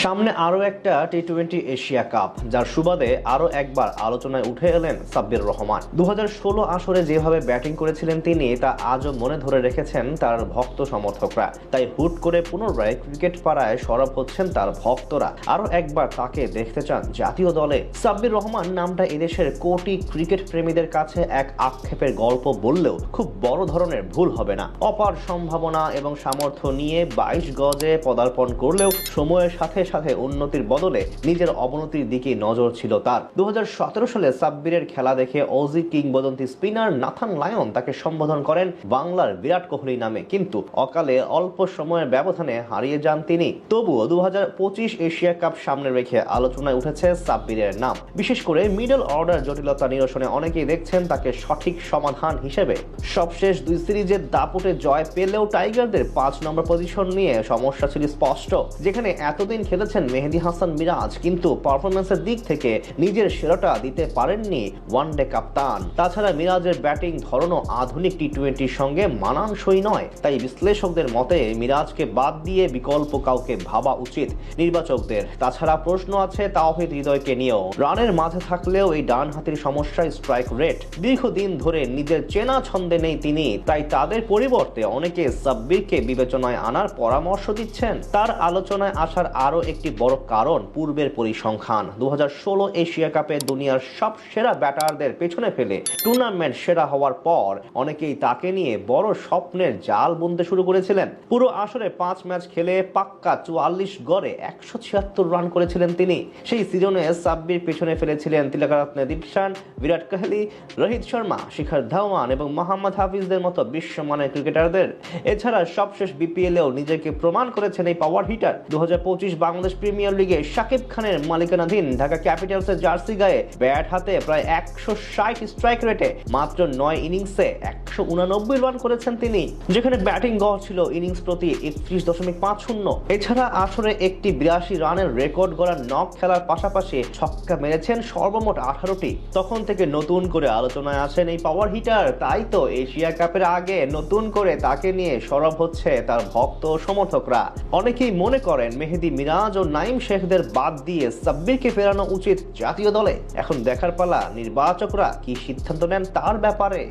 সামনে আরও একটা টি-20 এশিয়া কাপ, যার সুবাদে আরও একবার আলোচনায় উঠে এলেন সাব্বির রহমান। 2016 আসরে যেভাবে ব্যাটিং করেছিলেন তিনি, তা আজও মনে ধরে রেখেছেন তার ভক্ত সমর্থকরা। তাই হুট করে পুনরায় ক্রিকেট পাড়ায় সরব হচ্ছেন তার ভক্তরা। আরও একবার তাকে দেখতে চান জাতীয় দলে। সাব্বির রহমান নামটা এদেশের কোটি ক্রিকেট প্রেমীদের কাছে এক আক্ষেপের গল্প বললেও খুব বড় ধরনের ভুল হবে না। অপার সম্ভাবনা এবং সামর্থ্য নিয়ে 22 গজে পদার্পণ করলেও সময়ের সাথে সাথে উন্নতির বদলে নিজের অবনতির দিকে নজর ছিল তার। 2017 সালে সাব্বিরের খেলা দেখে অজি কিংবদন্তি স্পিনার নাথান লায়ন তাকে সম্বোধন করেন বাংলার বিরাট কোহলি নামে, কিন্তু অকালে অল্প সময়ের ব্যবধানে হারিয়ে যান তিনি। তবুও 2025 এশিয়া কাপ সামনে রেখে আলোচনায় উঠেছে সাব্বিরের নাম। বিশেষ করে মিডল অর্ডার জটিলতা নিরসনে অনেকেই দেখছেন তাকে সঠিক সমাধান হিসেবে। সবশেষ 2 সিরিজের দাপটে জয় পেলেও টাইগারদের 5 নম্বর পজিশন নিয়ে সমস্যা ছিল স্পষ্ট। যেখানে এতদিন খেলেছেন মেহেদী হাসান মিরাজ, কিন্তু পারফরম্যান্সের দিক থেকে নিজের সেরাটা দিতে পারেননি ওয়ানডে কাপ্তান। তাছাড়া মিরাজের ব্যাটিং ধরনও আধুনিক টি-20-র সঙ্গে মানানসই নয়। তাই বিশ্লেষকদের মতে মিরাজকে বাদ দিয়ে বিকল্প কাউকে ভাবা উচিত নির্বাচকদের। তাছাড়া প্রশ্ন আছে তাওহিদ হৃদয়কে নিয়েও। রানের মাঝে থাকলেও এই ডান হাতির সমস্যায় স্ট্রাইক রেট। দীর্ঘদিন ধরে নিজের চেনা ছন্দে নেই তিনি, তাই তাদের পরিবর্তে অনেকে সাব্বিরকে বিবেচনায় আনার পরামর্শ দিচ্ছেন। তার আলোচনায় আসার আরও একটি বড় কারণ পূর্বের পরিসংখ্যান। 2016 এশিয়া কাপে দুনিয়ার সব সেরা ব্যাটারদের পেছনে ফেলে টুর্নামেন্ট সেরা হওয়ার পর অনেকেই তাকে নিয়ে বড় স্বপ্নের জাল বুনতে শুরু করেছিলেন। পুরো আসরে 5 ম্যাচ খেলে পাক্কা 44 গড়ে 176 রান করেছিলেন তিনি। সেই সিজনে সাব্বির পেছনে ফেলেছিলেন তিলকরত্নে দীপসান, বিরাট কোহলি, রোহিত শর্মা, শিখর ধাওয়ান এবং মোহাম্মদ হাফিজদের মতো বিশ্বমানের ক্রিকেটারদের। এছাড়া সবশেষ বিপিএলেও নিজেকে প্রমাণ করেছেন এই পাওয়ার হিটার। 2025 বাংলাদেশ প্রিমিয়ার লিগে শাকিব খানের মালিকানাধীন ঢাকা ক্যাপিটালসের জার্সি গায়ে ব্যাট হাতে প্রায় 160 স্ট্রাইক রেটে মাত্র 9 ইনিংসে 189 রান করেছেন তিনি, যেখানে ব্যাটিং গড় ছিল ইনিংস প্রতি 31.50। এছাড়া আসরে একটি 82 রানের রেকর্ড গড়া নক খেলার পাশাপাশি ছক্কা মেরেছেন সর্বমোট 18টি। তখন থেকে নতুন করে আলোচনায় আসেন এই পাওয়ার হিটার। তাই তো এশিয়া কাপের আগে নতুন করে তাকে নিয়ে সরব হচ্ছে তার ভক্ত সমর্থকরা। অনেকেই মনে করেন মেহেদী, মিরাজ ও নাইম শেখদের বাদ দিয়ে সাব্বিরকে ফেরানো উচিত জাতীয় দলে। এখন দেখার পালা নির্বাচকরা কি সিদ্ধান্ত নেন তার ব্যাপারে।